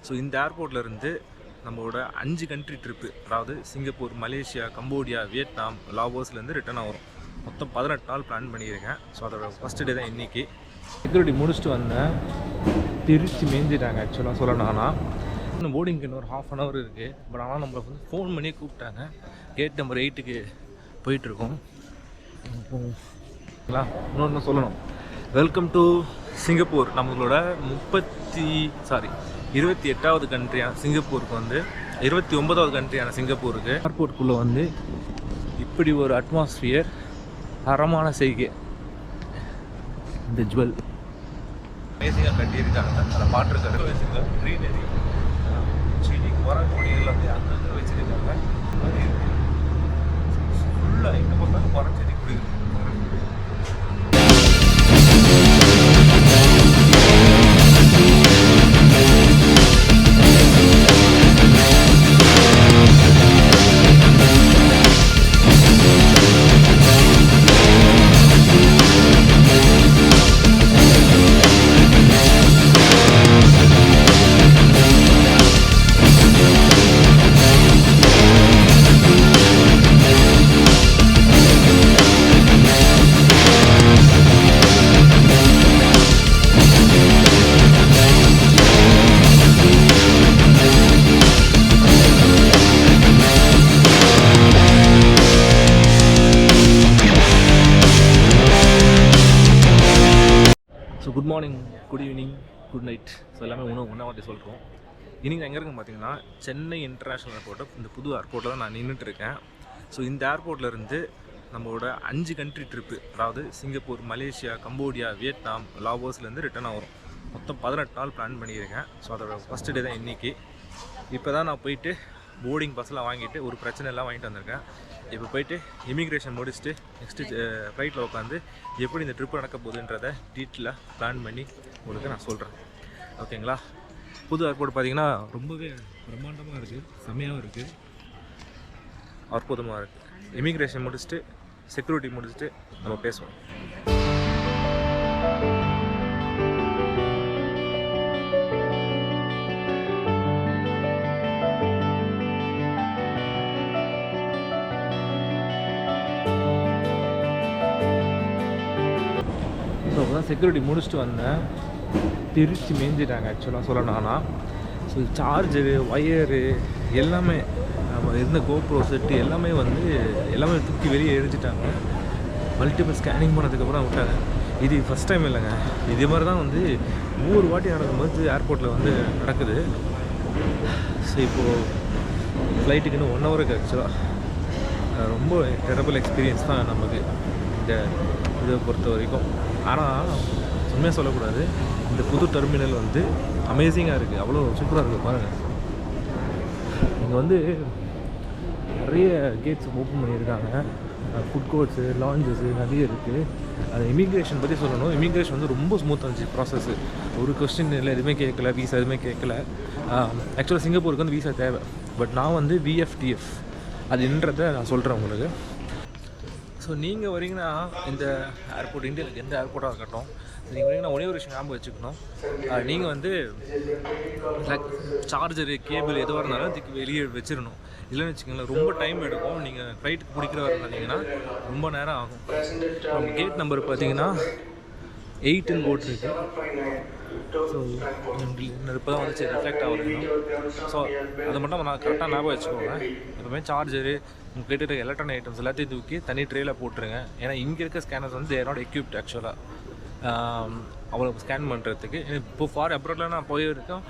So இந்த ஏர்போர்ட்லேருந்து நம்மளோட 5 கண்ட்ரி ட்ரிப்பு, அதாவது சிங்கப்பூர், மலேசியா, கம்போடியா, வியட்நாம், லாவோஸ்லேருந்து ரிட்டர்ன் ஆகிறோம். மொத்தம் 18 நாள் பிளான் பண்ணியிருக்கேன். ஸோ அதோட ஃபஸ்ட்டு டே தான் இன்றைக்கி. செக்யூரிட்டி முடிச்சுட்டு வந்தேன். திருச்சி மேய்ஞ்சிட்டாங்க ஆக்சுவலாக சொல்லணும்னா. இன்னும் போர்டிங்க்கு இன்னொரு ½ அன் ஹவர் இருக்குது. பட் ஆனால் நம்மளை வந்து ஃபோன் பண்ணி கூப்பிட்டாங்க. கேட் நம்பர் 8க்கு போயிட்டுருக்கோம். இன்னொன்று சொல்லணும், வெல்கம் டு சிங்கப்பூர். நம்மளோட 28வது கண்ட்ரியான சிங்கப்பூருக்கு வந்து 29வது கண்ட்ரியான சிங்கப்பூருக்கு ஏர்போர்ட்டுக்குள்ளே வந்து இப்படி ஒரு அட்மாஸ்ஃபியர், தரமான செய்கை. இந்த ஜுவல் அமேசிங்காக கட்டியிருக்காங்க. அதை பாட்டுருக்காரு வச்சுருக்காங்க. க்ரீனரி செடி மரக்கொடிகள் வந்து அங்கங்கே வச்சுருக்காங்க. ஃபுல்லாக எங்கே பார்த்தாலும் மரம் செடி கொடி. So good morning, good evening, good night. So எல்லாமே ஒன்றா வாட்டி சொல்கிறோம். இன்றைக்கி நான் எங்கே இருக்குன்னு பார்த்தீங்கன்னா, சென்னை இன்டர்நேஷ்னல் ஏர்போர்ட்டு, இந்த புது ஏர்போர்ட்டில் தான் நான் நின்றுட்டுருக்கேன். ஸோ இந்த ஏர்போர்ட்லேருந்து நம்மளோட 5 கண்ட்ரி ட்ரிப்பு, அதாவது சிங்கப்பூர், மலேசியா, கம்போடியா, வியட்நாம், லாவோஸ்லேருந்து ரிட்டர்ன் ஆகிறோம். மொத்தம் 18 நாள் பிளான் பண்ணியிருக்கேன். ஸோ அதோட ஃபஸ்ட்டு டே தான் இன்றைக்கி. இப்போ தான் நான் போயிட்டு போர்டிங் பாஸ்லாம் வாங்கிட்டு ஒரு பிரச்சனை எல்லாம் வாங்கிட்டு வந்திருக்கேன். இப்போ போயிட்டு இமிக்ரேஷன் முடிச்சுட்டு நெக்ஸ்ட்டு ஃப்ளைட்டில் உட்காந்து எப்படி இந்த ட்ரிப்பு நடக்க போகுதுன்றதை டீட்டெயிலாக பிளான் பண்ணி உங்களுக்கு நான் சொல்கிறேன். ஓகேங்களா? புது ஏர்போர்ட் பார்த்திங்கன்னா ரொம்பவே பிரம்மாண்டமாக இருக்குது, செம்மையாகவும் இருக்குது, அற்புதமாக இருக்குது. இமிக்ரேஷன் முடிச்சுட்டு செக்யூரிட்டி முடிச்சுட்டு நம்ம பேசுவோம். ஸோ அப்போதான் செக்யூரிட்டி முடிச்சுட்டு வந்தேன். திருச்சி மேய்ஞ்சிட்டாங்க ஆக்சுவலாக சொல்லணும்னா. ஸோ சார்ஜரு, ஒயரு எல்லாமே, நம்ம இருந்த கோப்ரோ செட்டு எல்லாமே தூக்கி வெளியே எரிஞ்சிட்டாங்க. மல்டிபிள் ஸ்கேனிங் பண்ணதுக்கப்புறம் விட்டாங்க. இது ஃபஸ்ட் டைம் இல்லைங்க, இதே மாதிரி தான் வந்து 100 வாட்டி நடக்கும்போது ஏர்போர்ட்டில் வந்து நடக்குது. ஸோ இப்போது ஃப்ளைட்டுக்கு இன்னும் 1 ஹவருக்கு ஆக்சுவலாக ரொம்ப டெரபிள் எக்ஸ்பீரியன்ஸ் தான் நமக்கு இந்த இதை பொறுத்த வரைக்கும். ஆனால் உண்மையாக சொல்லக்கூடாது, இந்த புது டெர்மினல் வந்து அமேசிங்காக இருக்குது, அவ்வளோ சூப்பராக இருக்குது பாருங்கள். இங்கே வந்து நிறைய கேட்ஸ் ஓப்பன் பண்ணியிருக்காங்க. ஃபுட் கோர்ட்ஸு, லான்ஜஸ்ஸு நிறைய இருக்குது. அது இமிக்ரேஷன் பற்றி சொல்லணும். இமிக்ரேஷன் வந்து ரொம்ப ஸ்மூத்தாக இருந்துச்சு ப்ராசஸ்ஸு. ஒரு கொஸ்டின் இல்லை, எதுவுமே கேட்கல, வீசா எதுவுமே கேட்கல. ஆக்சுவலாக சிங்கப்பூருக்கு வந்து வீசா தேவை. பட் நான் வந்து VFTF அதுன்றதை நான் சொல்கிறேன் உங்களுக்கு. ஸோ நீங்கள் வரீங்கன்னா இந்த ஏர்போர்ட், இந்தியாவில் எந்த ஏர்போர்ட்டாக இருக்கட்டும், நீங்கள் வரீங்கன்னா ஒரே ஒரு விஷயம் ஞாபகம் வச்சுக்கணும். நீங்கள் வந்து லைக் சார்ஜரு, கேபிள் எதுவாக இருந்தாலும் அதுக்கு வெளியே வச்சிடணும். இல்லைன்னு வச்சுக்கோங்களேன், ரொம்ப டைம் எடுக்கும். நீங்கள் ஃப்ளைட்டுக்கு பிடிக்கிறவா இருந்தீங்கன்னா ரொம்ப நேரம் ஆகும். நம்ம கேட் நம்பர் பார்த்தீங்கன்னா 8ன்னு போட்டிருக்கு. ஸோ இப்போ தான் வந்துச்சு ரிஃப்ளெக்ட் ஆகுது. ஸோ அதை மட்டும் நான் கரெக்டாக ஞாபகம் வச்சுக்கோங்க. எப்பவுமே சார்ஜரு, உங்கள் கிட்ட இருக்க எலக்ட்ரானிக் ஐட்டம்ஸ் எல்லாத்தையும் தூக்கி தனி ட்ரேயில் போட்டுருங்க. ஏன்னா இங்கே இருக்க ஸ்கேனர்ஸ் வந்து தேர் நாட் எக்யூப்ட் ஆக்சுவலாக அவ்வளோ ஸ்கேன் பண்ணுறதுக்கு. இப்போ ஃபார் அப்ராடில் நான் போயிருக்கேன்,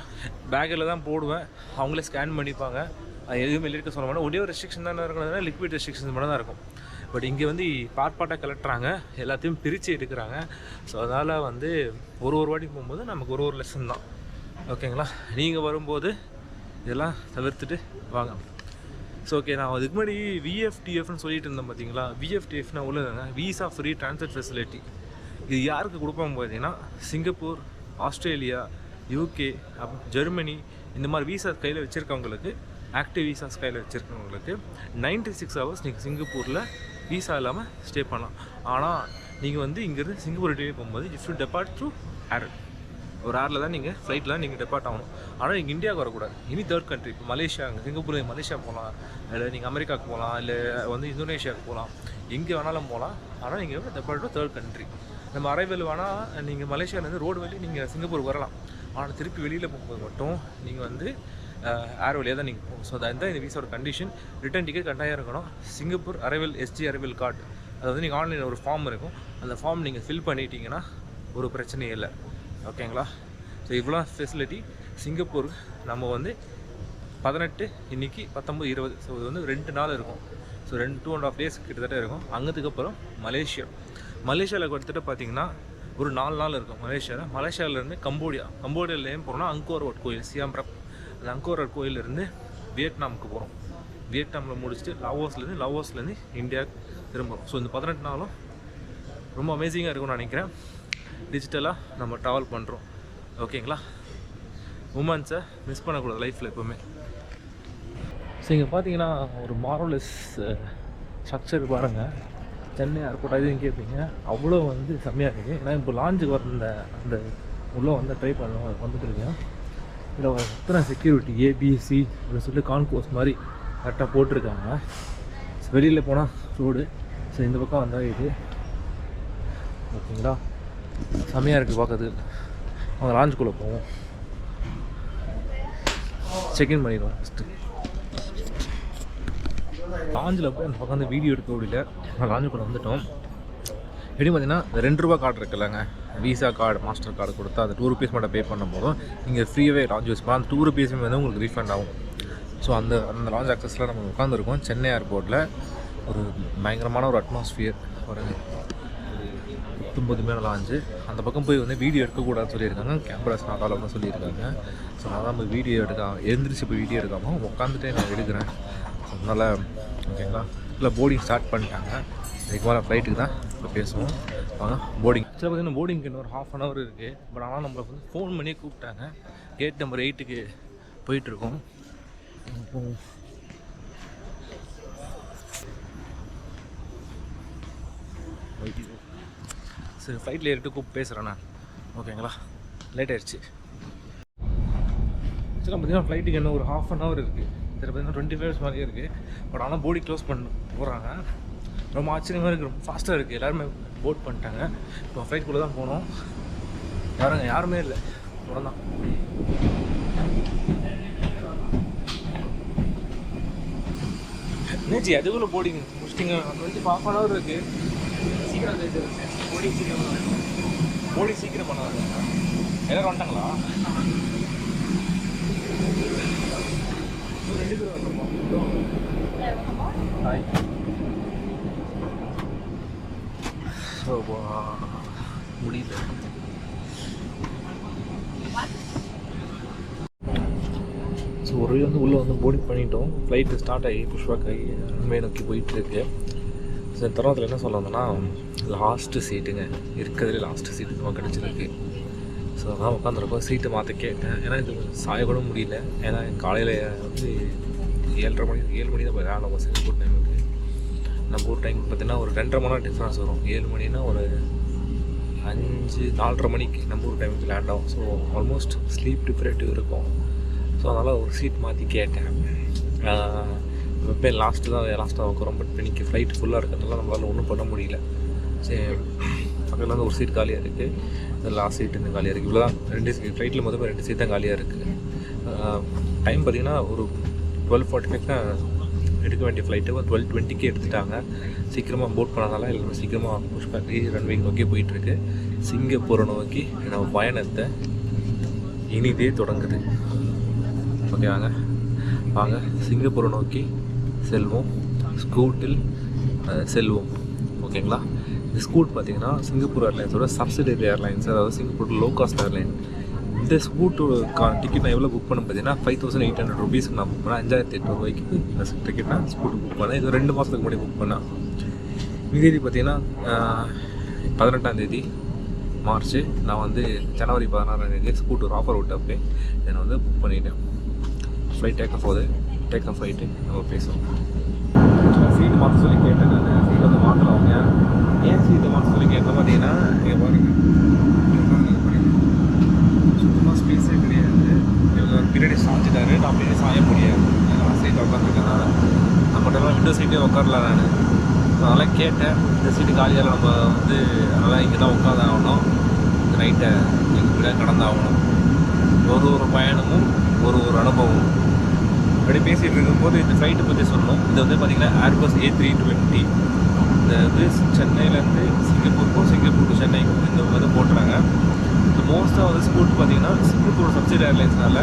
பேக்கில் தான் போடுவேன், அவங்களே ஸ்கேன் பண்ணிப்பாங்க. எதுவும் வெளியே இருக்க சொல்ல மாட்டேன். ஒரே ஒரு ரெஸ்ட்ரிக்ஷன் தானே இருக்கணும்னா லிக்விட் ரெஸ்ட்ரிக்ஷன்ஸ் மட்டும் தான் இருக்கும். பட் இங்கே வந்து பார்ட்டாக கலட்டுறாங்க, எல்லாத்தையும் பிரித்து எடுக்கிறாங்க. ஸோ அதனால் வந்து ஒரு வாட்டி போகும்போது நமக்கு ஒரு லெசன் தான். ஓகேங்களா? நீங்கள் வரும்போது இதெல்லாம் தவிர்த்துட்டு வாங்க. ஸோ ஓகே, நான் அதுக்கு முன்னாடி VFTFன்னு சொல்லிட்டு இருந்தேன் பார்த்தீங்களா. VFTFனா உள்ளதுங்க, வீசா ஃப்ரீ ட்ரான்சிட் ஃபெசிலிட்டி. இது யாருக்கு கொடுப்பாங்க பார்த்தீங்கன்னா, சிங்கப்பூர், ஆஸ்திரேலியா, UK, ஜெர்மனி இந்த மாதிரி வீசா கையில் வச்சுருக்கவங்களுக்கு, ஆக்டிவ் வீசாஸ் கையில் வச்சுருக்கவங்களுக்கு 96 ஹவர்ஸ் நீங்கள் சிங்கப்பூரில் வீசா இல்லாமல் ஸ்டே பண்ணலாம். ஆனால் நீங்கள் வந்து இங்கேருந்து சிங்கப்பூர் டே போகும்போது இஃப் யூ டெபார்ட் த்ரூ ஏர், ஒரு ஹவரில் தான் நீங்கள் ஃப்ளைட்டில் நீங்கள் டெபார்ட் ஆகணும். ஆனால் நீங்கள் இந்தியாவுக்கு வரக்கூடாது. இனி தேர்ட் கண்ட்ரி, இப்போ மலேசியா, சிங்கப்பூர், மலேசியா போகலாம், இல்லை நீங்கள் அமெரிக்காவுக்கு போகலாம், இல்லை வந்து இந்தோனேஷியாவுக்கு போகலாம், எங்கே வேணாலும் போகலாம். ஆனால் நீங்கள் டெபார்ட் தேர்ட் கண்ட்ரி. நம்ம அரைவல் வேணால் நீங்கள் மலேசியாவிலேருந்து ரோடு வழி நீங்கள் சிங்கப்பூருக்கு வரலாம். ஆனால் திருப்பி வெளியில் போகும்போது மட்டும் நீங்கள் வந்து ஏர் வழியாக தான் நீங்கள் போகணும். ஸோ அதுதான் இந்த வீஸோட கண்டிஷன். ரிட்டன் டிக்கெட் கட்டாயம் இருக்கணும். Singapore arrival SG arrival card, அது வந்து நீங்கள் ஆன்லைனில் ஒரு ஃபார்ம் இருக்கும், அந்த ஃபார்ம் நீங்கள் ஃபில் பண்ணிட்டீங்கன்னா ஒரு பிரச்சனையும் இல்லை. ஓகேங்களா? ஸோ இவ்வளோ ஃபெசிலிட்டி சிங்கப்பூர். நம்ம வந்து 18 இன்றைக்கி 19 20, ஸோ இது வந்து 2 நாள் இருக்கும். ஸோ 2.5 days கிட்டத்தட்ட இருக்கும். அங்கத்துக்கப்புறம் மலேசியாவில் கிட்டத்தட்ட பார்த்திங்கன்னா ஒரு 4 நாள் இருக்கும் மலேசியாவிலேருந்து கம்போடியாவில் ஏன் போகிறோம்னா அங்கோர் வாட் கோயில், சியாம் ரெப், அந்த அங்கோர் வாட் கோயிலேருந்து வியட்நாமுக்கு போகிறோம். வியட்நாமில் முடிச்சுட்டு லாவோஸ்லேருந்து இந்தியாவுக்கு திரும்புகிறோம். ஸோ இந்த 18 நாளும் ரொம்ப அமேசிங்காக இருக்கும்னு நினைக்கிறேன். டிஜிட்டலாக நம்ம ட்ராவல் பண்ணுறோம். ஓகேங்களா? உமன்ஸை மிஸ் பண்ணக்கூடாது லைஃப்பில் எப்போவுமே. ஸோ இங்கே பார்த்தீங்கன்னா ஒரு மாரலஸ் ஸ்ட்ரக்சர் பாருங்கள். சென்னை ஏர்போர்ட் இதுன்னு கேட்பீங்க, அவ்வளோ வந்து செம்மையாக இருக்குது. ஏன்னா இப்போ லாஞ்சுக்கு வந்த அந்த உள்ளே வந்து ட்ரை பண்ண வந்துட்டுருக்கேன். இதில் எத்தனை செக்யூரிட்டி ஏபிசி அப்படின்னு சொல்லிட்டு கான்கோர்ஸ் மாதிரி கரெக்டாக போட்டிருக்காங்க. ஸோ வெளியில் போனால் ரோடு, ஸோ இந்த பக்கம் வந்தால் இது. ஓகேங்களா? செம்மையாக இருக்குது பார்க்கறதுக்கு. அவங்க லாஞ்சுக்குள்ளே போவோம், செக்இன் பண்ணிடுவோம். ஃபஸ்ட்டு லாஞ்சில் போய் அந்த பக்கம் வந்து வீடியோ எடுக்க முடியல. லாஞ்சுக்குள்ளே வந்துட்டோம். எப்படி பார்த்தீங்கன்னா ₹2 கார்டு இருக்குல்லங்க, விசா கார்டு, மாஸ்டர் கார்டு கொடுத்தா அது ₹2 மட்டும் பே பண்ணும் போதும் நீங்கள் ஃப்ரீயாகவே லாஞ்ச் யூஸ் பண்ணலாம். அந்த ₹2 வந்து உங்களுக்கு ரீஃபண்ட் ஆகும். ஸோ அந்த லாஞ்ச் ஆக்சஸில் நம்ம உட்காந்துருக்கோம் சென்னை ஏர்போர்ட்டில். ஒரு பயங்கரமான ஒரு அட்மாஸ்ஃபியர், ஒரு 19 லாஞ்சு. அந்த பக்கம் போய் வந்து வீடியோ எடுக்கக்கூடாதுன்னு சொல்லியிருக்காங்க, கேமராஸ் நாட் அலோவ்னு சொல்லியிருக்காங்க. ஸோ நான் தான் போய் வீடியோ எழுந்திரிச்சு போய் வீடியோ எடுக்காமல் உட்காந்துட்டே நான் எடுக்கிறேன். ஸோ அதனால் ஓகேங்களா? இல்லை போர்டிங் ஸ்டார்ட் பண்ணிட்டாங்க. இதுக்கு மேலே ஃப்ளைட்டுக்கு தான் இப்போ பேசுவோம். வாங்க போர்டிங். சரி, பார்த்தீங்கன்னா போர்டிங்க்கு இன்னொரு ½ an hour இருக்குது. பட் ஆனால் நம்மளை வந்து ஃபோன் பண்ணி கூப்பிட்டாங்க. கேட் நம்பர் 8க்கு போயிட்டுருக்கோம். சரி, ஃப்ளைட்டில் ஏறிட்டு கூப்பிட்டு பேசுகிறேண்ணா. ஓகேங்களா? லேட் ஆகிடுச்சு. சரி, பார்த்தீங்கன்னா ஃப்ளைட்டுக்கு இன்னும் ஒரு ½ an hour இருக்குது. சரி, பார்த்தீங்கன்னா 25 minutes மாதிரியே இருக்குது. பட் ஆனால் போர்டிங் க்ளோஸ் பண்ண போகிறாங்க. ரொம்ப ஆச்சரியமாக இருக்குது, ரொம்ப ஃபாஸ்ட்டாக இருக்குது. எல்லாருமே போட் பண்ணிட்டாங்க. இப்போ ஃப்ளைட்டுக்குள்ளே தான் போகணும். யாருமே இல்லை, அவ்வளோ தான். என்னச்சு அதுக்குள்ளே போர்டிங் முடிச்சிட்டிங்க? 25 ½ hour இருக்குது. சீக்கிரம் போர்டிங் சீக்கிரம் பண்ணாங்க. எல்லோரும் வந்துட்டாங்களா? 2 பேர் வரணுமா? ஹாய். ஸோ முடியல. ஸோ ஒரு வந்து உள்ளே வந்து போர்டிங் பண்ணிட்டோம். ஃப்ளைட்டு ஸ்டார்ட் ஆகி புஷ்வாக் ஆகி ரன்வே நோக்கி போயிட்டுருக்கு. ஸோ இந்த தருணத்தில் என்ன சொல்ல வந்தோன்னா, லாஸ்ட்டு சீட்டுங்க, இருக்கிறதுலே லாஸ்ட்டு சீட்டு நம்ம கிடச்சிருக்கு. ஸோ அதான் உட்காந்துருக்கோம். சீட்டை மாற்ற கேட்டேன், ஏன்னா இது சாயக்கூட முடியல. ஏன்னா காலையில் வந்து 7 மணி தான் வேலை சிங்கப்பூர் டைமுக்கு. நம்ம ஊர் டைம் பார்த்திங்கன்னா ஒரு 2.5 மணி நேரம் டிஃப்ரென்ஸ் வரும். 7 மணினா ஒரு 4:30 மணிக்கு நம்ம ஊர் டைமுக்கு லேண்ட் ஆகும். ஸோ ஆல்மோஸ்ட் ஸ்லீப் டிப்ரேட்டிவ் இருக்கும். ஸோ அதனால் ஒரு சீட் மாற்றி கேட்டேன். இப்போ லாஸ்ட்டாக உட்காரோம். பட் இன்னைக்கு ஃப்ளைட் ஃபுல்லாக இருக்கிறதுனால நம்மளால் ஒன்றும் பண்ண முடியல. சரி, பக்கத்தில் வந்து ஒரு சீட் காலியாக இருக்குது, இந்த லாஸ்ட் சீட் இன்னும் காலியாக இருக்குது. இவ்வளோ தான். 2 ஃப்ளைட்டில் மொத்தமாக 2 சீட் தான் காலியாக இருக்குது. டைம் பார்த்திங்கன்னா ஒரு 12:45 தான் எடுக்க வேண்டிய ஃப்ளைட்டு 12:20க்கு எடுத்துட்டாங்க. சீக்கிரமாக போட் பண்ணதால எல்லாமே சீக்கிரமாக புஷ் பண்ணி ரன்வே நோக்கி போயிட்டுருக்கு. சிங்கப்பூரை நோக்கி நம்ம பயணத்தை இனிதே தொடங்குது. ஓகே, வாங்க சிங்கப்பூரை நோக்கி செல்வோம். ஸ்கூட்டில் செல்வோம். ஓகேங்களா? இந்த ஸ்கூட் பார்த்திங்கன்னா சிங்கப்பூர் ஏர்லைன்ஸோட சப்சிடரி ஏர்லைன்ஸ், அதாவது சிங்கப்பூர் லோ காஸ்ட் ஏர்லைன். இந்த ஸ்கூட்டோட டிக்கெட் நான் எவ்வளோ புக் பண்ண பார்த்தீங்கன்னா ₹5,800 நான் புக் பண்ணேன். ₹5,800 இந்த டிக்கெட் நான் ஸ்கூட்டு புக் பண்ணேன். இது 2 மாதத்துக்கு முன்னாடி புக் பண்ணேன். மீதி பார்த்திங்கன்னா 18 மார்ச் நான் வந்து ஜனவரி 16 ஸ்கூட்டு ஒரு ஆஃபர் விட்டப்பே என்னை வந்து புக் பண்ணிட்டேன். ஃப்ளைட் டேக் ஆஃப் ஆகிட்டு நம்ம பேசுவோம். சீட்டு மாற்ற சொல்லி கேட்டேன். நான் சீட் வந்து மாற்றலாம். ஏன் சீட்டை மாற்ற சொல்லி கேட்டேன் பார்த்தீங்கன்னா, இங்கே பாருங்கள், பின்னாடி சாஞ்சிட்டாரு. நான் பின்னாடி சாய முடியாது, நான் சீட்டில் உட்காந்துருக்கேன். நம்மகிட்டலாம் விண்டோ சீட்டே உட்காரல நான். அதெல்லாம் கேட்டேன், இந்த சீட்டு காலியாக நம்ம வந்து அதெல்லாம் இங்கே தான் உட்காந்து ஆகணும், இந்த நைட்டை எங்கள் கூட கடந்தாகணும். ஒரு பயணமும் ஒரு அனுபவம். அப்படி பேசிகிட்டு இருக்கும்போது இந்த ஃப்ளைட்டை பற்றி சொல்லணும். இது வந்து பார்த்திங்கன்னா ஏர்பஸ் A320. இந்த வந்து சென்னையிலேருந்து சிங்கப்பூர் டு சென்னைக்கு இந்த வந்து போட்டுறாங்க. மோஸ்ட்டாக வந்து ஸ்கூட் பார்த்திங்கன்னா சிங்கப்பூர் சப்சிடி ஏர்லைன்ஸ்னால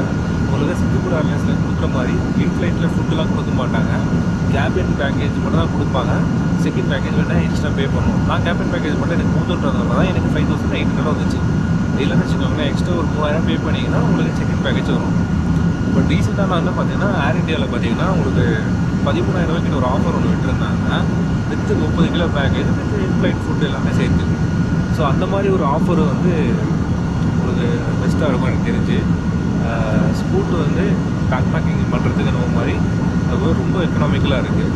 உங்களுக்கு சிங்கப்பூர் ஏர்லைன்ஸில் கொடுக்குற மாதிரி இன்ஃப்ளைட்டில் ஃபுட்டுலாம் கொடுக்க மாட்டாங்க. கேபின் பேக்கேஜ் மட்டும் தான் கொடுப்பாங்க. செகண்ட் பேக்கேஜ் வேணால் எக்ஸ்ட்ரா பே பண்ணணும். நான் கேபின் பேக்கேஜ் மட்டும் எனக்கு 3000 தான் எனக்கு 5800 வந்துச்சு. இல்லைன்னு வச்சுக்கோங்களேன், எக்ஸ்ட்ரா ஒரு 3000 பே பண்ணிங்கன்னா உங்களுக்கு செகண்ட் பேக்கேஜ் வரும். பட் ரீசெண்டாக நான் வந்து பார்த்தீங்கன்னா ஏர் இண்டியாவில் பார்த்தீங்கன்னா உங்களுக்கு 13,000 கிட்ட ஒரு ஆஃபர் ஒன்று விட்டுருந்தாங்க. With 30 kilo package with in-flight food எல்லாமே சேர்த்து. ஸோ அந்த மாதிரி ஒரு ஆஃபர் வந்து உங்களுக்கு பெஸ்ட்டாக இருக்கும் எனக்கு தெரிஞ்சு. ஸ்கூட்டு வந்து பேக் பேக்கிங் பண்ணுறதுக்கு நம்ம மாதிரி அது ரொம்ப எக்கனாமிக்கலாக இருக்குது.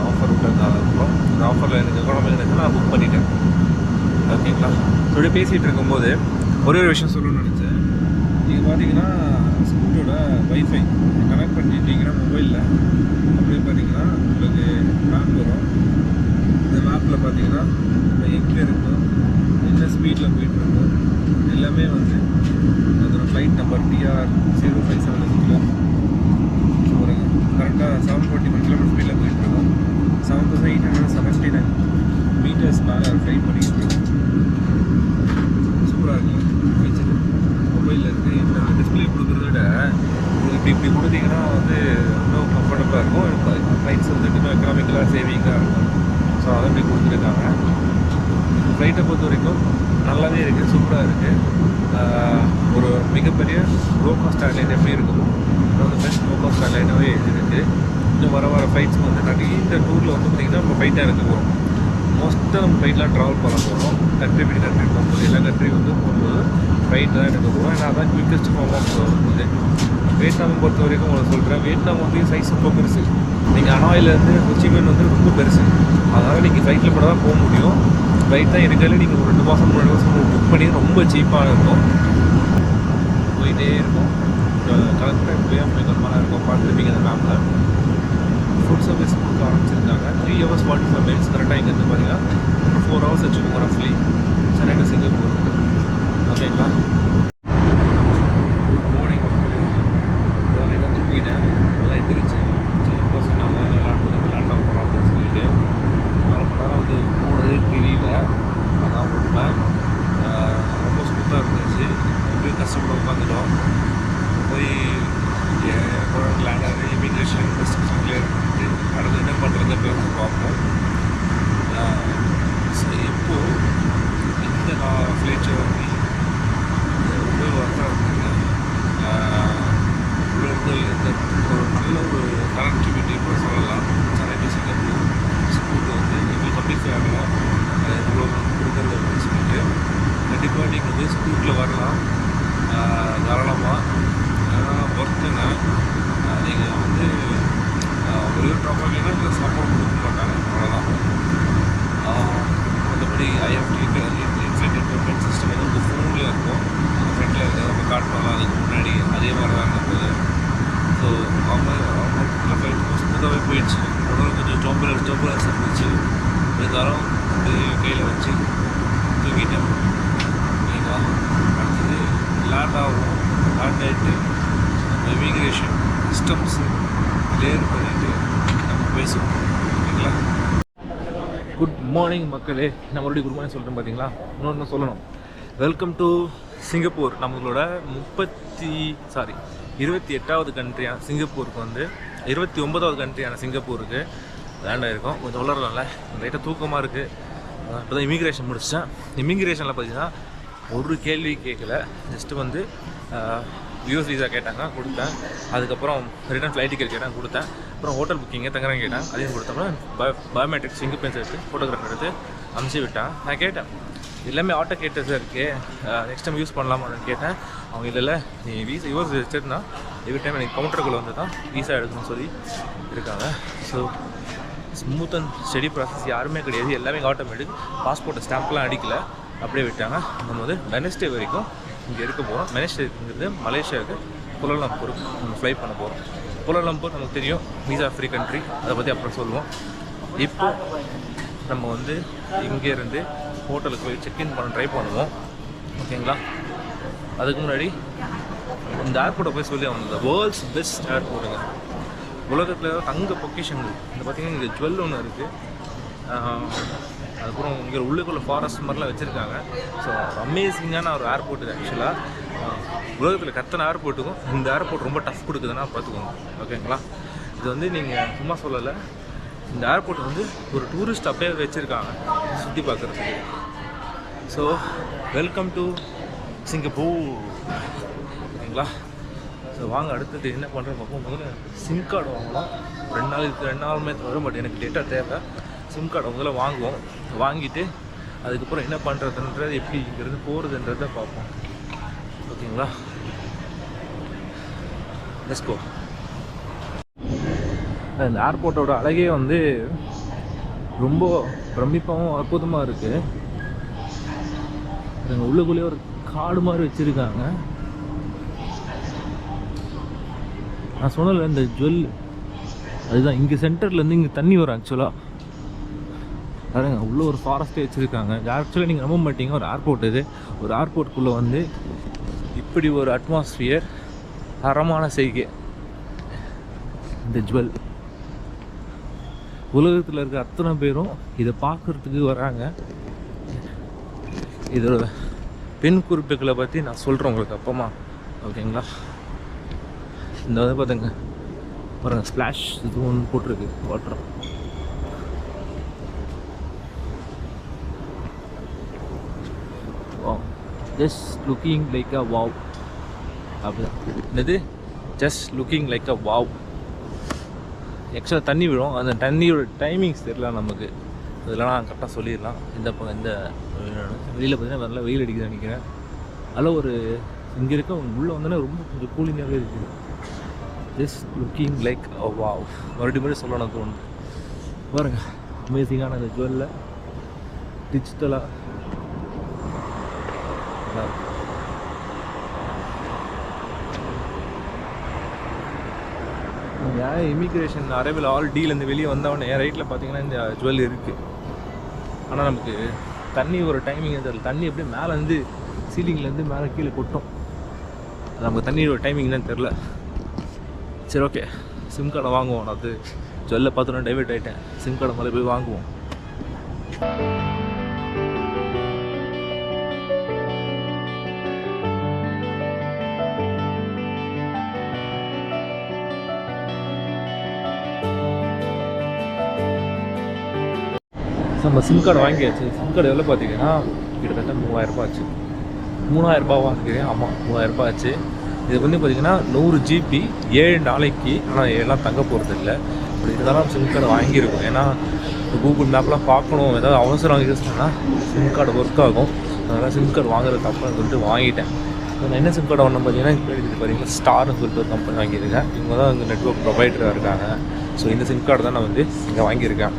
ஆஃபர் விட்டுருந்தாங்க. அப்புறம் இந்த ஆஃபரில் எனக்கு எக்கனாமிக் இருந்துச்சு, நான் புக் பண்ணிட்டேன். ஓகேங்களா? அப்படியே பேசிகிட்டு இருக்கும்போது ஒரே ஒரு விஷயம் சொல்லணும்னு நினச்சேன். நீங்கள் பார்த்தீங்கன்னா ஸ்கூட்டோட வைஃபை கனெக்ட் பண்ணிட்டீங்கன்னா மொபைலில் அப்படியே பார்த்தீங்கன்னா உங்களுக்கு மேப் வரும். இந்த மேப்பில் பார்த்தீங்கன்னா நம்ம எங்கே இருக்கோம், என்ன ஸ்பீடில் போயிட்டுருக்கோம் எல்லாமே வந்து அதோட ஃப்ளைட் நம்பர் TR0576 ஒரு கரெக்டாக 741 கிலோமீட்டர் ஸ்பீடில் போயிட்டுருக்கோம். 7879 மீட்டர்ஸ் மேலே ஃப்ளை பண்ணிக்கிட்டு இருக்கோம். சூப்பராக இருக்குல்ல வச்சுட்டு மொபைலில் இருக்குது. இந்த டிஸ்பிளே கொடுக்குறத விட உங்களுக்கு இப்படி கொடுத்தீங்கன்னா வந்து இன்னும் கம்ஃபர்டபுளாக இருக்கும். ஃப்ளைட்ஸ் வந்துட்டு இன்னும் எக்கனாமிக்கலாக சேவிங்காக இருக்கும். ஸோ அதை இப்படி கொடுத்துருக்காங்க. ஃப்ளைட்டை பொறுத்த வரைக்கும் நல்லாவே இருக்குது, சூப்பராக இருக்குது. ஒரு மிகப்பெரிய லோ காஸ்ட் ஏர்லைன் எப்படி இருக்கும், அது பெஸ்ட் லோ காஸ்ட் ஏர்லைனாகவே இருக்குது. இன்னும் வர ஃப்ளைட்ஸ் வந்து நிறைய இந்த டூரில் வந்து பார்த்திங்கன்னா நம்ம ஃப்ளைட்டாக இருக்க போகிறோம். மோஸ்ட்டாக நம்ம ஃப்ளைட்லாம் ட்ராவல் பண்ண போகிறோம். கண்ட்ரி விட்டு கண்ட்ரி போகும்போது எல்லா கண்ட்ரி வந்து போகும்போது ஃப்ளைட் தான் எடுக்க போகிறோம். ஏன்னா அதான் குவிக்கஸ்ட் ஃபார்ம் ஆஃப் வரும்போது. வியட்நாம் பொறுத்த வரைக்கும் உங்களுக்கு சொல்கிறேன், வியட்நாம் வந்து சைஸ் ரொம்ப பெருசு. நீங்கள் ஹனாயிலேருந்து ஹொச்சிமின் வந்து ரொம்ப பெருசு. அதனால் நீங்கள் ஃப்ளைட்டில் கூட தான் போக முடியும். ஃப்ளைட் தான் இருக்கிறதுல நீங்கள் ஒரு 2 மாதம் 3 மாதம் புக் பண்ணி ரொம்ப சீப்பாக இருக்கும். போயிட்டே இருக்கும். கலெக்டர் வே ஆஃப் பெங்கால் இருக்கும், பார்த்துருப்பீங்க அந்த மேப்பில். ஃபுட் சர்வீஸ் கொடுக்க ஆரம்பிச்சிருக்காங்க. 3 hours 45 minutes கரெக்டாக இங்கேருந்து பார்த்தீங்கன்னா 4 hours வச்சுக்கோங்க ரஃப்லி சென்னை டு சிங்கப்பூர். ஓகேங்களா? மார்னிங் இதெல்லாம் தூங்கிட்டேன், நல்லா எந்திரிச்சு சின்ன சொன்னாங்க விளாண்டா போகிறோம் அப்படின்னு சொல்லிட்டு 4 மணி நேரம் வந்து போனதே தெரியல. அதான் உண்மை. ரொம்ப ஸ்மூத்தாக இருந்துச்சு. எப்படியும் கஷ்டப்பட உட்காந்துட்டோம். போய் லேண்ட் ஆகி இமிக்ரேஷன் கஸ்டம்ஸ் கிளியர் பண்ணிட்டு அடுத்து என்ன பண்ணுறது பேச பார்ப்போம். ஸோ இப்போது இந்த ஃப்ளைட் ஜர்னி ரொம்ப ஒர்க்காக இருக்குங்க. இந்த ஒரு நல்ல ஒரு கனெக்டிவிட்டி இப்போ சொல்லலாம். சென்னை டு சிங்கப்பூர் ஸ்கூட் வந்து எங்களுக்கு கம்ப்ளீட் ஆகலாம். இவ்வளோ கொடுக்குறது அப்படின்னு சொல்லிட்டு கண்டிப்பாக நீங்கள் வந்து ஸ்கூட்டில் வரலாம் தாராளமாக. ஒர்க்குங்க நீங்கள் வந்து ஒரே ட்ராபாக்னா இல்லை சாப்பாடு கொடுக்க மாட்டாங்க, அவ்வளோதான். மற்றபடி IFT இன்ஃப்ளைட் என்டர்டைன்மெண்ட் சிஸ்டம் வந்து உங்கள் ஃபோனில் இருக்கும். அந்த ஃப்ரெண்டில் இருக்கிறத நம்ம காட்டுவாங்க அதுக்கு முன்னாடி அதே மாதிரி தான் இருந்தது. ஸோ அவங்க ஃப்ளைட் ஸ்மூத்தாகவே போயிடுச்சு. உடனே கொஞ்சம் டோம்புலன்ஸ் இருந்துச்சு. இருந்தாலும் கையில் வச்சு தூக்கிட்டேன். ஓகேங்களா? அடுத்தது லேண்ட் ஆகும். லேண்ட் ஆகிட்டு இமிக்ரேஷன் சிஸ்டம்ஸ் கிளியர் பண்ணிவிட்டு நம்ம பேசுவோம். ஓகேங்களா? குட் மார்னிங் மக்களே. நான் மறுபடியும் குட் மார்னிங் சொல்கிறேன். பார்த்தீங்களா? இன்னொன்று சொல்லணும். Welcome to Singapore. நம்மளோட 28வது கண்ட்ரியான சிங்கப்பூருக்கு வந்து 29வது கண்ட்ரியான சிங்கப்பூருக்கு லேண்ட் ஆகிருக்கோம். கொஞ்சம் வளரலாம்ல, லைட்டாக தூக்கமாக இருக்குது. இப்போ தான் இமிக்ரேஷன் முடிச்சிட்டேன். இமிக்ரேஷனில் பார்த்தீங்கன்னா ஒரு கேள்வி கேட்கல. ஜஸ்ட்டு வந்து யூஎஸ் வீசா கேட்டாங்க, கொடுத்தேன். அதுக்கப்புறம் ரிட்டர்ன் ஃப்ளைட் டிக்கெட் கேட்டாங்க, கொடுத்தேன். அப்புறம் ஹோட்டல் புக்கிங்க தங்குறேன் கேட்டாங்க, அதையும் கொடுத்தோம். பயோமெட்ரிக் ஃபிங்கர் பிரிண்ட்ஸ் எடுத்து ஃபோட்டோகிராஃபர் எடுத்து அனுப்பிச்சி விட்டான். நான் கேட்டேன், எல்லாமே ஆட்டோ கேட்டது இருக்குது, நெக்ஸ்ட் டைம் யூஸ் பண்ணலாமான்னு கேட்டேன். அவங்க இல்லை நீ வீசா யூஎஸ் வச்சுருந்தா எவ்ரி டைம் எனக்கு கவுண்டருக்குள்ளே வந்து தான் வீசா எடுக்கணும்னு சொல்லி இருக்காங்க. So smooth and study process யாருமே கிடையாது, எல்லாமே ஆட்டோமேட்டிக். பாஸ்போர்ட்டை ஸ்டாம்ப்லாம் அடிக்கலை, அப்படியே விட்டாங்க. நம்ம வந்து வெனஸ்டே வரைக்கும் இங்கே இருக்க போகிறோம். வெனஸ்டேங்கிறது மலேசியாவுக்கு கோலாலம்பூர் நம்ம ஃப்ளை பண்ண போகிறோம். கோலாலம்பூர் நமக்கு தெரியும் வீசா ஃப்ரீ கண்ட்ரி, அதை பற்றி அப்புறம் சொல்லுவோம். இப்போ நம்ம வந்து இங்கேருந்து ஹோட்டலுக்கு போய் செக்இன் பண்ண ட்ரை பண்ணுவோம், ஓகேங்களா? அதுக்கு முன்னாடி இந்த ஏர்போர்ட்டை போய் சொல்லி அவங்க வேர்ல்ட்ஸ் பெஸ்ட் ஏர்போர்ட்டுங்க, உலகத்தில் தங்க பொக்கிஷன்கள். இந்த பார்த்திங்கன்னா இங்கே ஜுவல் ஒன்று இருக்குது, அதுக்கப்புறம் இங்கே உள்ளுக்குள்ள ஃபாரஸ்ட் மாதிரிலாம் வச்சுருக்காங்க. ஸோ அமேசிங்கான ஒரு ஏர்போர்ட் இது. ஆக்சுவலாக உலகத்தில் கத்தனை ஏர்போர்ட்டுக்கும் இந்த ஏர்போர்ட் ரொம்ப டஃப் கொடுக்குதுன்னா பார்த்துக்கோங்க, ஓகேங்களா? இது வந்து நீங்கள் சும்மா சொல்லலை, இந்த ஏர்போர்ட் வந்து ஒரு டூரிஸ்ட் அப்படியே வச்சுருக்காங்க சுற்றி பார்க்குறதுக்கு. ஸோ வெல்கம் டு சிங்கப்பூர், ஓகேங்களா? ஸோ வாங்க அடுத்தது என்ன பண்ணுறேன் பார்ப்போம். முதல்ல சிம் கார்டு வாங்கலாம். 2 நாளுமே வரும், பட் எனக்கு டேட்டா தேவை. சிம் கார்டை முதல்ல வாங்குவோம், வாங்கிட்டு அதுக்கப்புறம் என்ன பண்ணுறதுன்றது, எப்படி இங்கேருந்து போகிறதுன்றதை பார்ப்போம், ஓகேங்களா? Let's go. இந்த ஏர்போர்ட்டோட அழகே வந்து ரொம்ப பிரமிப்பாகவும் அற்புதமாக இருக்குது. எங்கள் உள்ளுக்குள்ளேயே ஒரு காடு மாதிரி வச்சுருக்காங்க. நான் சொன்னல இந்த ஜுவல் அதுதான். இங்கே சென்டர்லேருந்து இங்கே தண்ணி வரும் ஆக்சுவலாக. பாருங்க உள்ளே ஒரு ஃபாரஸ்ட்டே வச்சுருக்காங்க. ஆக்சுவலாக நீங்கள் நம்ப மாட்டீங்க, ஒரு ஏர்போர்ட் இது. ஒரு ஏர்போர்ட்டுக்குள்ளே வந்து இப்படி ஒரு அட்மாஸ்ஃபியர், தரமான செய்கை இந்த ஜுவல். உலகத்தில் இருக்க அத்தனை பேரும் இதை பார்க்குறதுக்கு வராங்க. இதோட பெண் குறிப்புகளை பற்றி நான் சொல்கிறேன் உங்களுக்கு அப்பமா, ஓகேங்களா? இந்த வந்து பார்த்துங்க பாருங்கள், ஸ்ப்ளாஷ் இது ஒன்று போட்டிருக்கு வாட்டர். ஜஸ்ட் லுக்கிங் லைக் அ வாவ். அப்படிதான் என்னது, ஜஸ்ட் லுக்கிங் லைக் அ வாவ். ஆக்சுவலாக தண்ணி விழும், அந்த தண்ணியோட டைமிங்ஸ் தெரியல நமக்கு, இதெல்லாம் நான் கரெக்டாக சொல்லிடலாம். இந்த வெளியில் பார்த்தீங்கன்னா நல்லா வெயில் அடிக்குது நினைக்கிறேன். அதில் ஒரு இங்கே இருக்க உள்ளே வந்தோன்னே ரொம்ப கொஞ்சம் கூலிங்காகவே இருக்குது. ஜஸ்ட் லுக்கிங் லைக் அ வாவ். மறுபடியும் சொல்லணும் தோணுது. பாருங்க அமேசிங்கான அந்த ஜுவல்ல டிஜிட்டலாக ஏன் இமிக்ரேஷன் அரைவல் ஆல் டீலேருந்து வெளியே வந்தவொடனே என் ரைட்டில் பார்த்தீங்கன்னா இந்த ஜுவல் இருக்குது. ஆனால் நமக்கு தண்ணி ஒரு டைமிங் தெரியல. தண்ணி அப்படியே மேலே வந்து சீலிங்லேருந்து மேலே கீழே கொட்டும். நமக்கு தண்ணியோட டைமிங் தான் தெரில. சரி ஓகே, சிம் கார்டை வாங்குவோம். நான் அது ஜுவல்ல பார்த்தோன்னா டைவர்ட் ஆகிட்டேன். சிம் கார்டை மேலே போய் வாங்குவோம். நம்ம சிம் கார்டு வாங்கியாச்சு. சிம் கார்டு எவ்வளோ பார்த்தீங்கன்னா கிட்டத்தட்ட 3000 ஆச்சு. 3000 வாங்கிக்கிறேன். ஆமாம் 3000 ஆச்சு. இது வந்து பார்த்திங்கன்னா 100 GB 7 நாளைக்கு. ஆனால் எல்லாம் தங்க போகிறது இல்லை. அப்படி இருந்தாலும் சிம் கார்டு வாங்கியிருக்கோம். ஏன்னா கூகுள் மேப்லாம் பார்க்கணும், ஏதாவது அவசரம் யூஸ் பண்ணால் சிம் கார்டு ஒர்க் ஆகும். அதனால் சிம் கார்டு வாங்குறது தப்புன்னு சொல்லிட்டு வாங்கிட்டேன். நான் என்ன சிம் கார்டு வாங்கினேன் பார்த்தீங்கன்னா, இப்போ இருக்குது பார்த்தீங்கன்னா ஸ்டார்னு சொல்லிட்டு ஒரு கம்பெனி வாங்கியிருக்கேன். இவங்க தான் இங்கே நெட்வொர்க் ப்ரொவைடராக இருக்காங்க. ஸோ இந்த சிம் கார்டு தான் நான் வந்து இங்கே வாங்கியிருக்கேன்.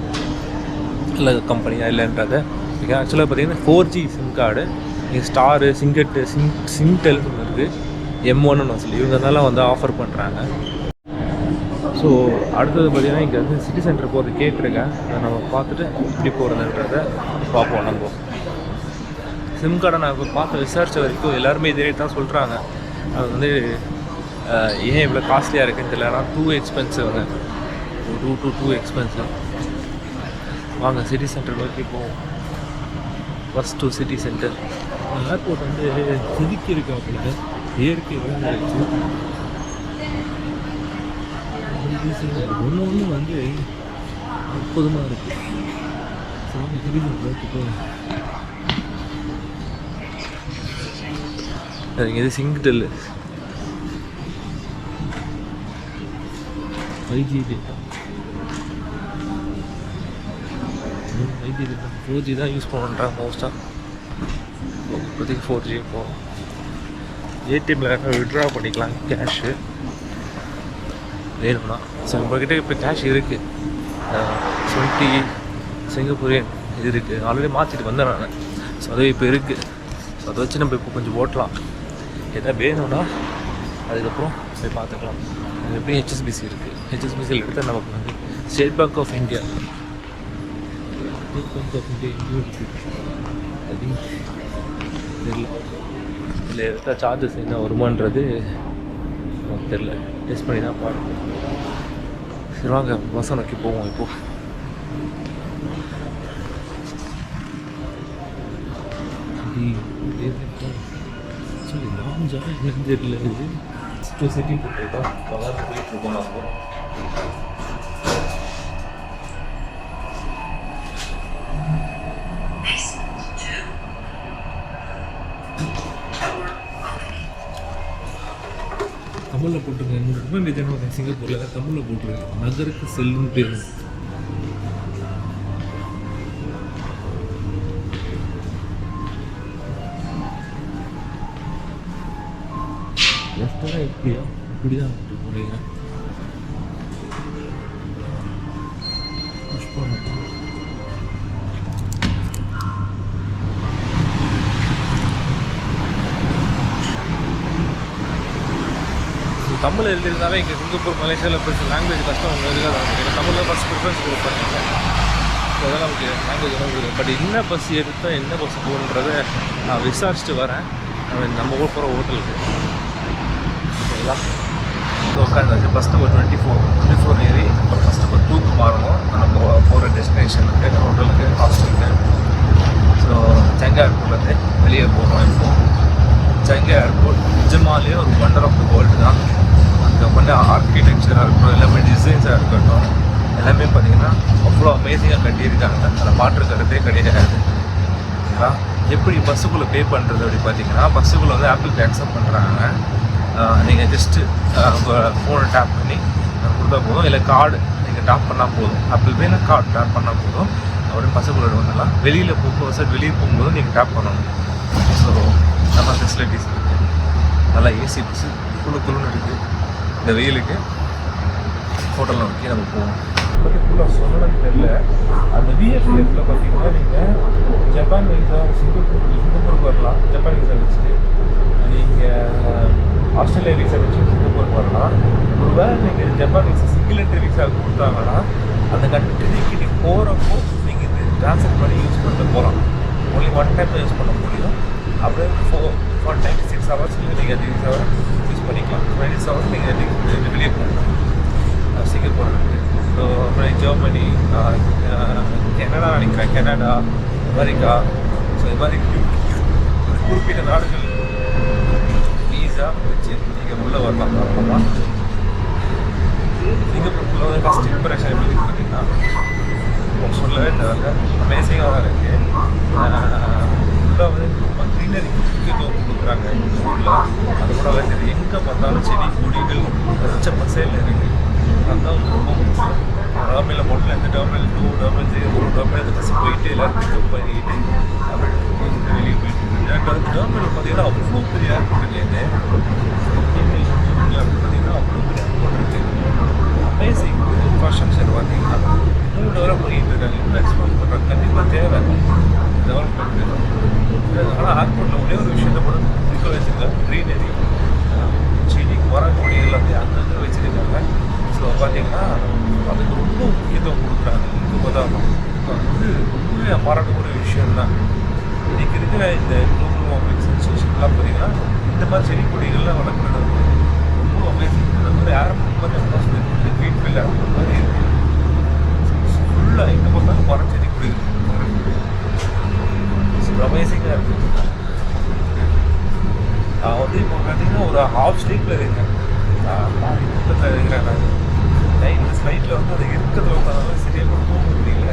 இல்லை கம்பெனியாக இல்லைன்றதை. ஆக்சுவலாக பார்த்தீங்கன்னா 4G சிம் கார்டு. இங்கே ஸ்டாரு, சிங்கெட்டு, சிங்டெல்னு ஒன்று இருக்குது, M1ன்னு சொல்லி இவங்கனால வந்து ஆஃபர் பண்ணுறாங்க. ஸோ அடுத்தது பார்த்திங்கன்னா இங்கே வந்து சிட்டி சென்டர் போகிறது கேட்டிருக்கேன். அதை நம்ம பார்த்துட்டு எப்படி போகிறதுன்றதை பார்ப்போம். நம்ம சிம் கார்டை நான் இப்போ பார்த்து விசாரித்த வரைக்கும் எல்லாருமே இதே ரேட் தான் சொல்கிறாங்க. அது வந்து ஏன் இவ்வளோ காஸ்ட்லியாக இருக்குன்னு தெரியல. டூ எக்ஸ்பென்சிவ்ங்க, டூ எக்ஸ்பென்சிவ். வாங்க சிட்டி சென்டர் நோக்கி போவோம். First to city centre. Airport வந்து செதுக்கி இருக்கு அப்படின்னு இயற்கை விழுந்துருச்சு. ஒன்று வந்து அற்புதமாக இருக்குது. சிட்டி சென்டர் நோக்கி போவோம். இது சிங்டெல் 5G டேட்டா. 4G தான் யூஸ் பண்ணுறாங்க மோஸ்ட்டாக. இப்போதைக்கு 4G போகும். ஏடிஎம்மில் விட்ரா பண்ணிக்கலாம் கேஷு வேணும்னா. ஸோ நம்மக்கிட்ட இப்போ கேஷ் இருக்குது, 20 சிங்கப்பூரியன் இது இருக்குது. ஆல்ரெடி மாற்றிட்டு வந்தேன் நான். ஸோ அது இப்போ இருக்குது. ஸோ அதை வச்சு நம்ம இப்போ கொஞ்சம் ஓட்டலாம். எதாவது வேணும்னா அதுக்கப்புறம் போய் பார்த்துக்கலாம். எப்படி ஹெச்எஸ்பிசி இருக்குது, ஹெச்எஸ்பிசியில் எடுத்தால் நமக்கு வந்து ஸ்டேட் பேங்க் ஆஃப் இந்தியா எங்கேயும் இருக்குது. அது தெரியல, இதில் எடுத்தால் சார்ஜஸ் என்ன வருமானது நமக்கு தெரில. டெஸ்ட் பண்ணி தான் பார்க்கணும். சரி வாங்க பஸ்ஸை நோக்கி போவோம். இப்போது லாஞ்சாக என்னன்னு தெரியல. இது சிட்டி போட்டுருக்கோம், பவர் போயிட்டுருக்கோம். நம்ம தமிழில் போட்டிருக்கேன். என்னோட ரொம்ப நிஜமாக சிங்கப்பூரில் தமிழில் போட்டிருக்கேன். நகருக்கு செல்லுன்னு பேர். லெஃப்டாக எப்படியா இப்படி தான் போகிறீங்க. புஷ் பண்ண தமிழ் எழுதியிருந்தாலே இங்கே சிங்கப்பூர் மலேசியாவில் பேசுகிற லாங்குவேஜ் கஷ்டம் ஒன்று இருக்காது. நமக்கு தமிழில் ஃபஸ்ட் ப்ரிஃபரன்ஸ் கொடுப்பாங்க. ஸோ அதெல்லாம் நமக்கு லாங்குவேஜ் எல்லாம் இருக்குது. பட் என்ன பஸ் எடுத்தால் என்ன பஸ் போகணுன்றதை நான் விசாரிச்சுட்டு வரேன். நம்ம ஊர் போகிற ஹோட்டலுக்கு ஓகேங்களா. உட்காந்தாச்சு. பஸ் நம்பர் 24 ஏறி அப்புறம் ஃபஸ்ட் நம்பர் 2க்கு மாறணும். நம்ம போகிற டெஸ்டினேஷனுக்கு, ஹோட்டலுக்கு, ஹாஸ்டலுக்கு. ஸோ செங்கா ஏர்போர்ட்லேருந்து வெளியே போகிறோம். இப்போது செங்கா ஏர்போர்ட் நிஜமாலே ஒரு வண்டர் ஆஃப் த வேர்ல்டு தான். அங்கே பண்ண ஆர்கிடெக்சராக இருக்கட்டும், எல்லாமே டிசைன்ஸாக இருக்கட்டும், எல்லாமே பார்த்திங்கன்னா அவ்வளோ அமேசிங்காக கட்டியிருக்காங்க. அதில் மாற்று கருத்தே கிடையாது. ஓகேங்களா. எப்படி பஸ்ஸுக்குள்ளே பே பண்ணுறது அப்படி பார்த்தீங்கன்னா, பஸ்ஸுக்குள்ளே வந்து ஆப்பிள் பே அக்செப்ட் பண்ணுறாங்க. நீங்கள் ஜஸ்ட்டு உங்கள் ஃபோனை டேப் பண்ணி கொடுத்தா போதும், இல்லை கார்டு நீங்கள் டேப் பண்ணால் போதும். ஆப்பிள் பேனா கார்டு டேப் பண்ணால் போதும், அப்படியே பஸ்ஸுக்குள்ளே வந்துடலாம். வெளியில் போகும்போது வெளியே போகும்போது நீங்கள் டேப் பண்ணணும். ஸோ நல்ல ஃபெசிலிட்டிஸ் இருக்குது. நல்லா ஏசி பஸ்ஸு குழுன்னு இருக்குது. இந்த வெயிலுக்கு ஹோட்டலில் நோக்கி நம்ம போவோம். பற்றி ஃபுல்லாக சொல்லணும்னு தெரியல. அந்த விஎஃப்எஃப்பில் பார்த்தீங்கன்னா நீங்கள் ஜப்பான் விசா சிங்கப்பூருக்கு வரலாம். ஜப்பான் விசா வச்சுட்டு நீங்கள் ஆஸ்திரேலியா விசா வச்சு சிங்கப்பூருக்கு வரலாம். ஒரு வேளை நீங்கள் Japan visa single entry visa கொடுத்தாங்கன்னா அந்த கண்ட்ரிக்கு நீங்கள் போகிறப்போ நீங்கள் இந்த ட்ரான்ஸ்ஃபர் பண்ணி யூஸ் பண்ணிட்டு போகலாம். ஒன்லி ஒன் டைம் தான் யூஸ் பண்ண முடியும். அப்படியே 96 ஹவர்ஸ் நீங்கள் அது யூஸ் பண்ணிக்கலாம். 26 ஹவர்ஸ் நீங்கள் வெளியே போகலாம் சிங்கப்பூர் இருக்குது. ஸோ அப்புறம் ஜெர்மனி, கனடா நினைக்கிறேன், கனடா, அமெரிக்கா, ஸோ இது மாதிரி குறிப்பிட்ட நாடுகள் வீசா வச்சு நீங்கள் உள்ளே வரலாம். அப்புறமா சிங்கப்பூருக்குள்ள வந்து ஃபஸ்ட் இம்ப்ரெஷன் எப்படி பார்த்தீங்கன்னா சொல்லவே தேவை, அமேசிங்காக தான் இருக்குது. ஃபுல்லாக வந்து க்ரீனரி முக்கியத்துவம் கொடுக்குறாங்க இந்த ஊரில். அது கூட சரி, எங்கே பார்த்தாலும் செடி கொடிகள் பச்சை பசையில் இருக்குது. அதுதான் ரொம்ப முக்கியம். டெர்மினல் ஹோட்டலில் இந்த டெர்மினல் 2, டெர்மினல் 3, ஒரு டெர்மினல் பஸ் போயிட்டு எல்லோரும் பிக்கப் பண்ணிக்கிட்டு அப்படி வெளியே போயிட்டு டெர்மினல் பார்த்தீங்கன்னா அவ்வளோ பெரிய ஏர்போர்ட் இல்லையே. பார்த்தீங்கன்னா அவ்வளோ பெரிய ஏர்போர்ட் இருக்குது. அமேசிங் இன்ஃப்ராஸ்ட்ரக்சர் பார்த்தீங்கன்னா இன்னும் டெவலப் பண்ணிகிட்டு இருக்காங்க. இன்னும் எக்ஸ்ப்ளோர் பண்ணுறாங்க. கண்டிப்பாக தேவை டெவலப்மெண்ட்டு. ஆனால் ஏர்போர்ட்டில் ஒரே ஒரு விஷயத்தை கூட இருக்க வச்சுருக்காங்க, க்ரீனரி, செடி, மரம், கொடிகள் வந்து அங்கங்கே வச்சுருக்காங்க. ஸோ பார்த்தீங்கன்னா அதுக்கு ரொம்ப முக்கியத்துவம் கொடுக்குறாங்க. இங்கே பார்த்தா வந்து ரொம்பவே பாராட்டக்கூடிய விஷயம்தான். இன்றைக்கி இருக்கிற இந்த குளோபல் வார்மிங் சென்சேஷன்லாம் பார்த்தீங்கன்னா இந்த மாதிரி செடி கொடிகள்லாம் வளர்க்குறது ரொம்ப அமேசிங். அது மாதிரி ஏர்போர்ட் மாதிரி அட்மாஸ்பியர் வந்து வீட்ஃபீல் ஏர்போர்ட் மாதிரி இருக்குது. ஃபுல்லாக எங்கே பார்த்தாலும் மரம், செடி கொடிகள் அமேசிங்காக இருக்குது. நான் வந்து இப்போ பார்த்தீங்கன்னா ஒரு ஹாஃப் ஸ்லீப்பில் இருக்கேன். பக்கத்தில் இருக்கிறேன். நான் இந்த ஸ்லைட்டில் வந்து அது இருக்கிறதுல உட்காந்தாலும் சரியாக கூட தூங்க முடியல.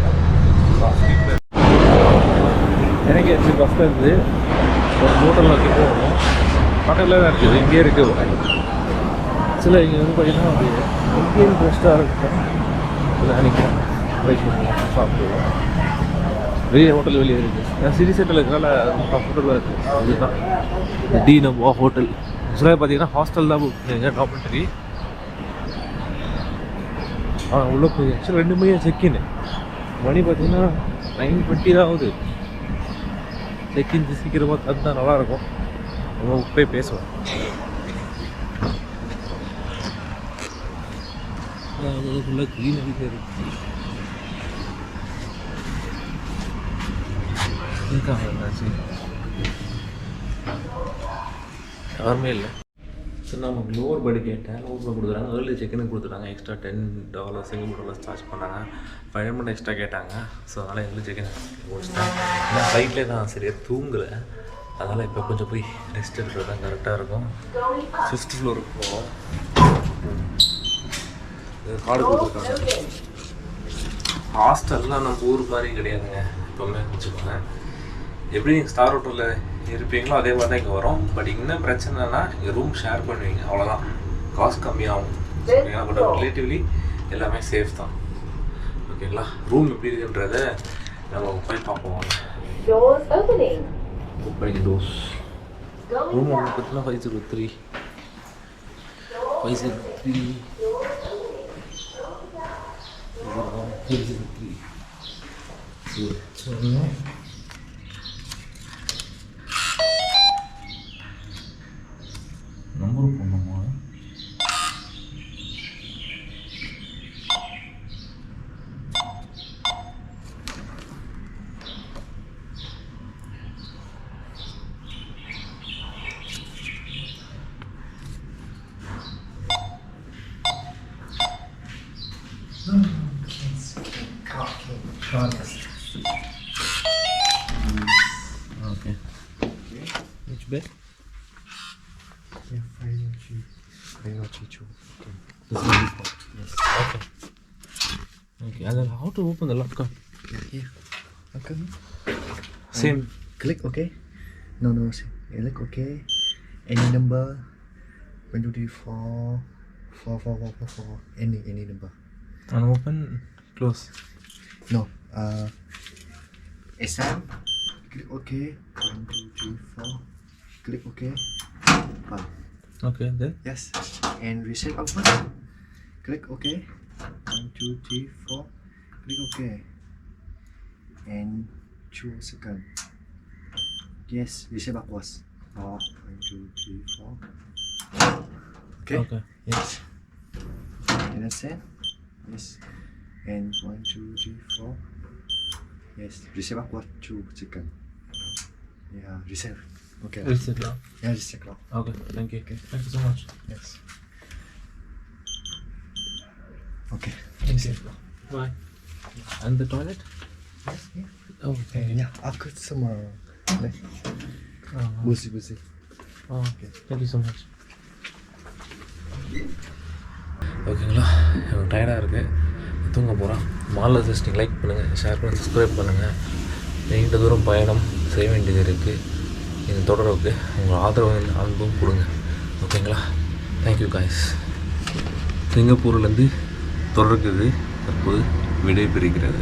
ஹாஃப் ஸ்லீப்பில் எனக்கு ஆச்சு. பஸ்ஸில் இருந்து ஒரு ஹோட்டல் நோக்கி போகணும். பக்கத்தில் தான் இருக்குது, இங்கேயே இருக்குது. சில இங்கே வந்து பார்த்தீங்கன்னா அது இந்தியன் ரெஸ்டாரண்ட் இல்லை நினைக்கிறேன். ட்ரை பண்ணுவோம், சாப்பிடுவோம். வெளியே ஹோட்டல் வெளியே இருக்குது. சிட்டி சென்டரில் இருக்கிறனால கம்ஃபர்டபுளாக இருக்குது. இதுதான் டி நம்போ ஹோட்டல். ஆக்சுவலாக பார்த்தீங்கன்னா ஹாஸ்டல் தான் புக் பண்ணுங்க, டார்மெட்டரி. உள்ளே போய் ஆக்சுவலாக 2 மணியாக செக்இன். மணி பார்த்தீங்கன்னா 9:20 தான் ஆகுது. செக்இன் சீக்கிரமாக தந்தால் நல்லாயிருக்கும். நம்ம போய் பேசுவோம். ஃபுல்லாக க்ரீனரியாக இருக்குது. இருக்காங்க ஏதாச்சும் யாருமே இல்லை. சரி நான் லோவர் படி கேட்டேன், லோவர் படி கொடுத்துட்டாங்க. ஏர்லி செக்னு கொடுத்துட்டாங்க. எக்ஸ்ட்ரா $10 சிங்கப்பூர் சார்ஜ் பண்ணாங்க. 5 minutes எக்ஸ்ட்ரா கேட்டாங்க. ஸோ அதனால் ஏர்லி செக்னு முடிச்சிட்டேன். ஏன்னா ஃப்ளைட்லேயே தான் சரியாக தூங்கலை. அதனால் இப்போ கொஞ்சம் போய் ரெஸ்ட் எடுக்கிறது தான் கரெக்டாக இருக்கும். 5th floor போவோம். கார்டு கொடுத்துருக்காங்க. ஹாஸ்டல்லாம் நம்ம ஊர் மாதிரி கிடையாதுங்க எப்போவுமே வச்சுக்கோங்க. எப்படி நீங்கள் ஸ்டார் ஹோட்டலில் இருப்பீங்களோ அதே மாதிரி தான் இங்கே வரும். பட் என்ன பிரச்சனைனா இங்கே ரூம் ஷேர் பண்ணுவீங்க, அவ்வளோதான். காஸ்ட் கம்மியாகும். ஓகேங்களா? பட் ரிலேட்டிவ்லி எல்லாமே சேஃப் தான். ஓகேங்களா? ரூம் எப்படி இருக்குன்றத நம்ம போய் பார்ப்போம். புக் பண்ணிக்க டோர்ஸ். ரூம் ஒன்று பார்த்தீங்கன்னா 503 நம்பர் போடணுமா? Okay. Which bed? Yeah, 502. Okay. This is default. Yes. Okay. Okay. And then how to open the laptop? Yeah, here. Okay. Same. Click OK. No. Click OK. Any number. 1, 2, 3, 4. 4. Any number. And open, close. No. SM. Click OK. 1, 2, 3, 4. Click OK. 1. Okay, then? Yes. And reset upward. Click OK. 1, 2, 3, 4. Click OK. And choose second. Yes. Reset backwards. 1, 2, 3, 4. Okay. Okay. Yes. Understand? Yes. And 1, 2, 3, 4. Yes. Reset backward 2 second. Yeah. Reset. Okay. Reset now. Yeah. Reset now. Okay, thank you. Okay. Thank you so much. Yes. Okay. Thank you. Bye. And the toilet? Yes. Yeah. Oh, thank you. Yeah. I've got some. Boozy. Oh, okay. Thank you so much. ஓகேங்களா, எனக்கு டயர்டாக இருக்குது, தூங்க போகிறேன். மாலில் just like பண்ணுங்கள், share பண்ணுங்கள், subscribe பண்ணுங்கள். நீண்ட தூரம் பயணம் செய்ய வேண்டியது இருக்குது. இது தொடர்புக்கு உங்கள் ஆதரவு அன்பும் கொடுங்க. ஓகேங்களா? Thank you guys. சிங்கப்பூர்லேருந்து தொடர்கிறது தற்போது விடை பெறுகிறது.